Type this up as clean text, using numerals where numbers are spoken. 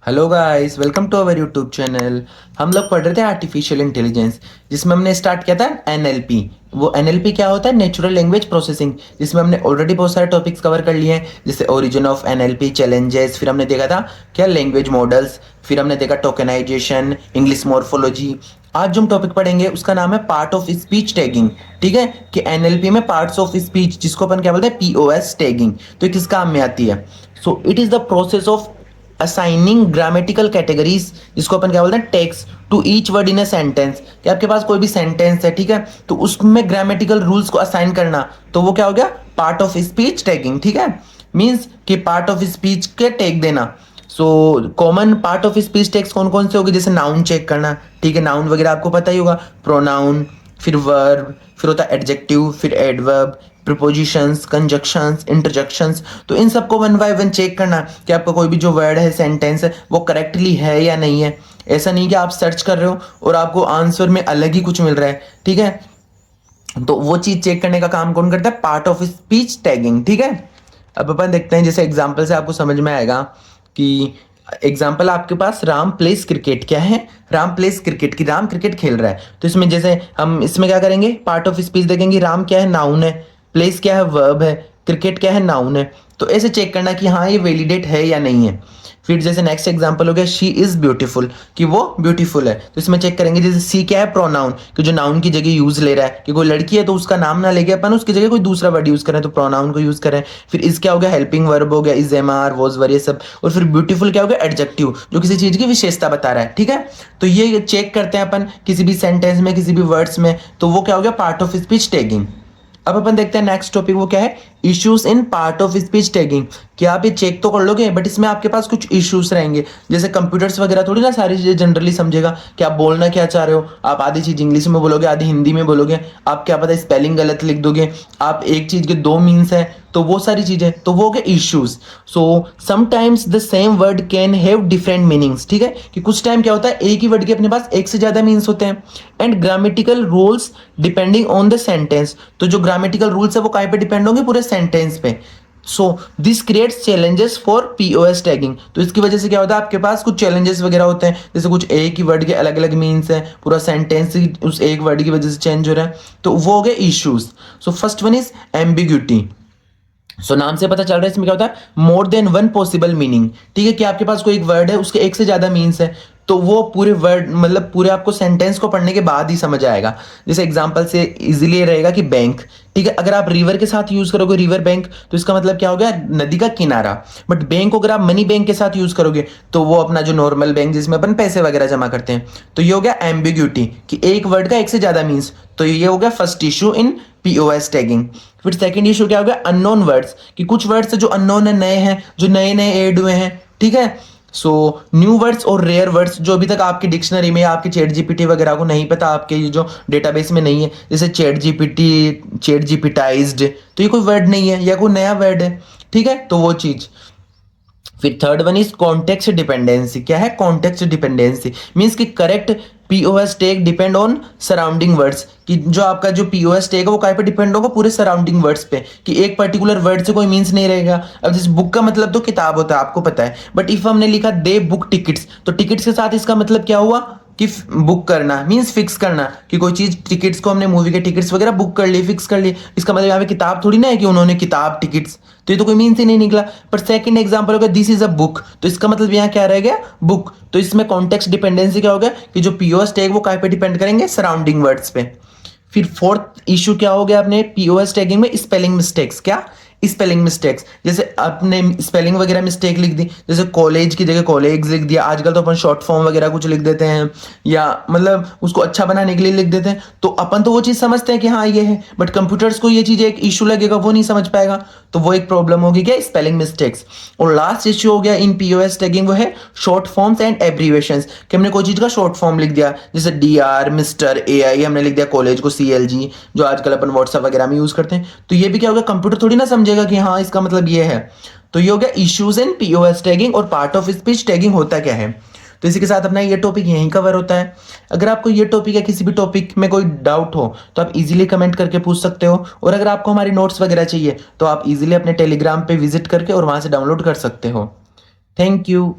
Hello guys, welcome to our YouTube channel. हम लोग पढ़ रहे थे आर्टिफिशियल इंटेलिजेंस, जिसमें हमने स्टार्ट किया था एनएलपी। वो एनएलपी क्या होता है? नेचुरल लैंग्वेज प्रोसेसिंग, जिसमें हमने ऑलरेडी बहुत सारे टॉपिक्स कवर कर लिए हैं, जैसे ओरिजिन ऑफ एनएलपी, चैलेंजेस, फिर हमने देखा था क्या लैंग्वेज मॉडल्स, फिर हमने देखा टोकनाइजेशन, इंग्लिश मॉर्फोलॉजी। आज जो हम टॉपिक पढ़ेंगे उसका नाम है पार्ट ऑफ स्पीच टैगिंग। ठीक है, कि एनएलपी में पार्ट्स ऑफ स्पीच, जिसको अपन क्या बोलते हैं, पीओएस टैगिंग, तो ये किस काम में आती है? So it is the process of assigning grammatical categories, जिसको अपन क्या बोलते हैं, text to each word in a sentence. कि आपके पास कोई भी सेंटेंस है, ठीक है, तो उसमें ग्रामेटिकल रूल्स को असाइन करना, तो वो क्या हो गया? Part of speech tagging. ठीक है, मीन्स कि पार्ट ऑफ स्पीच के टैग देना। So common part of speech tags कौन कौन से होंगे? जैसे नाउन चेक करना, ठीक है, नाउन वगैरह आपको पता ही होगा, प्रोनाउन, फिर वर्ब, फिर होता है एडजेक्टिव, फिर एडवर्ब, प्रीपोजिशंस, कंजक्शंस, इंटरजेक्शंस। तो इन सबको वन बाय वन चेक करना कि आपका कोई भी जो वर्ड है, सेंटेंस है, वो करेक्टली है या नहीं है। ऐसा नहीं कि आप सर्च कर रहे हो और आपको आंसर में अलग ही कुछ मिल रहा है। ठीक है, तो वो चीज चेक करने का काम कौन करता है? Part of speech tagging. ठीक है, अब अपन देखते हैं, जैसे एग्जाम्पल से आपको समझ में आएगा कि एग्जाम्पल आपके पास राम प्लेस क्रिकेट। क्या है? राम प्लेस क्रिकेट, की राम क्रिकेट खेल रहा है। तो इसमें जैसे हम इसमें क्या करेंगे, पार्ट ऑफ स्पीच देखेंगे। राम क्या है? नाउन है। प्लेस क्या है? वर्ब है। क्रिकेट क्या है? नाउन है। तो ऐसे चेक करना कि हाँ ये वैलिडेट है या नहीं है। फिर जैसे नेक्स्ट एग्जांपल हो गया शी इज ब्यूटीफुल, कि वो ब्यूटीफुल है। तो इसमें चेक करेंगे, जैसे सी क्या है? प्रोनाउन, कि जो नाउन की जगह यूज ले रहा है, कि कोई लड़की है तो उसका नाम ना लेके अपन उसकी जगह कोई दूसरा वर्ड यूज करें, तो प्रोनाउन को यूज करें। फिर इस क्या हो गया? हेल्पिंग वर्ब हो गया, इज, एम, आर, वॉज, वर, ये सब। और फिर ब्यूटीफुल क्या हो गया? एडजेक्टिव, जो किसी चीज की विशेषता बता रहा है। ठीक है, तो ये चेक करते हैं अपन किसी भी सेंटेंस में, किसी भी वर्ड्स में, तो वो क्या हो गया? Part of speech tagging. अब अपन देखते हैं नेक्स्ट टॉपिक, वो क्या है? Issues in part of speech tagging. कि आप ये चेक तो कर लोगे, बट इसमें आपके पास कुछ इश्यूज रहेंगे। जैसे कंप्यूटर्स वगैरह थोड़ी ना सारी चीजें जनरली समझेगा कि आप बोलना क्या चाह रहे हो। आप आधी चीज इंग्लिश में बोलोगे, आधी हिंदी में बोलोगे, आप क्या पता स्पेलिंग गलत लिख दोगे, आप एक चीज के दो मीन्स है, तो वो सारी चीजें, तो वो हो गए issues. So sometimes the same word can have different meanings. ठीक है, कि कुछ टाइम क्या होता है, एक ही वर्ड के अपने पास एक से ज्यादा मीन्स होते हैं। And grammatical rules depending on the sentence, तो जो ग्रामेटिकल रूल्स है वो काय पे डिपेंड होंगे? पूरे सेंटेंस पे। So this creates challenges for POS tagging. तो इसकी वजह से क्या होता है, आपके पास कुछ चैलेंजेस वगैरह होते हैं, जैसे कुछ एक ही वर्ड के अलग अलग मीन्स है, पूरा सेंटेंस ही उस एक वर्ड की वजह से चेंज हो रहा है, तो वो हो गए issues. So first one is ambiguity. So नाम से पता चल रहा है इसमें क्या होता है? More than one possible meaning. ठीक है, कि आपके पास कोई एक वर्ड है, उसके एक से ज्यादा मीन्स है, तो वो पूरे वर्ड मतलब पूरे आपको सेंटेंस को पढ़ने के बाद ही समझ आएगा। जैसे एग्जांपल से इजीली रहेगा कि बैंक। ठीक है, अगर आप रिवर के साथ यूज करोगे रिवर बैंक, तो इसका मतलब क्या हो गया? नदी का किनारा। बट बैंक को अगर आप मनी बैंक के साथ यूज करोगे, तो वो अपना जो नॉर्मल बैंक जिसमें अपन पैसे वगैरह जमा करते हैं। तो ये हो गया एम्बिग्यूटी, कि एक वर्ड का एक से ज्यादा मीन्स। तो ये हो गया first issue in POS tagging. फिर सेकंड इशू क्या हो गया? अननोन वर्ड्स, कि कुछ वर्ड्स जो अननोन है, नए हैं, जो नए नए ऐड हुए हैं। ठीक है, सो न्यू वर्ड्स और रेयर वर्ड्स जो अभी तक आपकी डिक्शनरी में, आपके चैट जीपीटी वगैरह को नहीं पता, आपके ये जो डेटाबेस में नहीं है, जैसे चैट जीपीटी, चैट जीपीटाइज्ड, तो ये कोई वर्ड नहीं है या कोई नया वर्ड है। ठीक है, तो वो चीज। फिर third one is context dependency. क्या है कॉन्टेक्स्ट डिपेंडेंसी? मीन्स कि correct POS tag depend on surrounding words, कि जो आपका जो पीओएस टैग है वो काय पे डिपेंड होगा? पूरे सराउंडिंग वर्ड्स पे, कि एक पर्टिकुलर वर्ड से कोई मीन्स नहीं रहेगा। अब जैसे बुक का मतलब तो किताब होता है, आपको पता है, बट इफ हमने लिखा दे बुक टिकट्स, तो टिकट्स के साथ इसका मतलब क्या हुआ? कि बुक करना, मीन्स फिक्स करना, कि कोई चीज टिकट्स को हमने मूवी के टिकट्स वगैरह बुक कर ली, फिक्स कर ली। इसका मतलब यहाँ पे किताब थोड़ी ना है कि उन्होंने किताब टिकट्स, तो ये तो कोई मीन्स ही नहीं निकला। पर सेकंड एग्जांपल होगा दिस इज अ बुक, तो इसका मतलब यहाँ क्या रह गया? बुक। तो इसमें कॉन्टेक्स्ट डिपेंडेंसी क्या हो गया? कि जो पीओएस टैग वो काय पे डिपेंड करेंगे? सराउंडिंग वर्ड्स पे। फिर फोर्थ इशू क्या हो गया अपने पीओएस टैगिंग में? Spelling mistakes. क्या? Spelling mistakes. जैसे आपने स्पेलिंग वगैरह मिस्टेक लिख दी, जैसे कॉलेज की जगह कॉलेज लिख दिया। आजकल तो अपन शॉर्ट फॉर्म वगैरह कुछ लिख देते हैं, या मतलब उसको अच्छा बनाने के लिए लिख देते हैं, तो अपन तो वो चीज़ समझते हैं कि हाँ ये है, बट कंप्यूटर्स को ये चीज़ एक इशू लगेगा, वो नहीं समझ पाएगा, तो वो एक प्रॉब्लम होगी। क्या? Spelling mistakes. और लास्ट इश्यू हो गया इन पीओएस टैगिंग, वो है शॉर्ट फॉर्म्स एंड एब्रीवेशंस, कि हमने कोई चीज़ का शॉर्ट फॉर्म लिख दिया, जैसे डी आर, मिस्टर, ए आई, हमने लिख दिया कॉलेज को सी एल जी, जो आजकल अपन व्हाट्सएप वगैरह में यूज करते हैं। तो ये भी क्या होगा? कंप्यूटर थोड़ी ना समझेगा कि हाँ इसका मतलब ये है। तो ये हो गया इश्यूज इन पीओएस टैगिंग और पार्ट ऑफ स्पीच टैगिंग होता क्या है। तो इसी के साथ अपना ये टॉपिक यहीं कवर होता है। अगर आपको ये टॉपिक या किसी भी टॉपिक में कोई डाउट हो तो आप इजीली कमेंट करके पूछ सकते हो, और अगर आपको हमारी नोट्स वगैरह चाहिए तो आप इजीली अपने टेलीग्राम पे विजिट करके और वहां से डाउनलोड कर सकते हो। Thank you.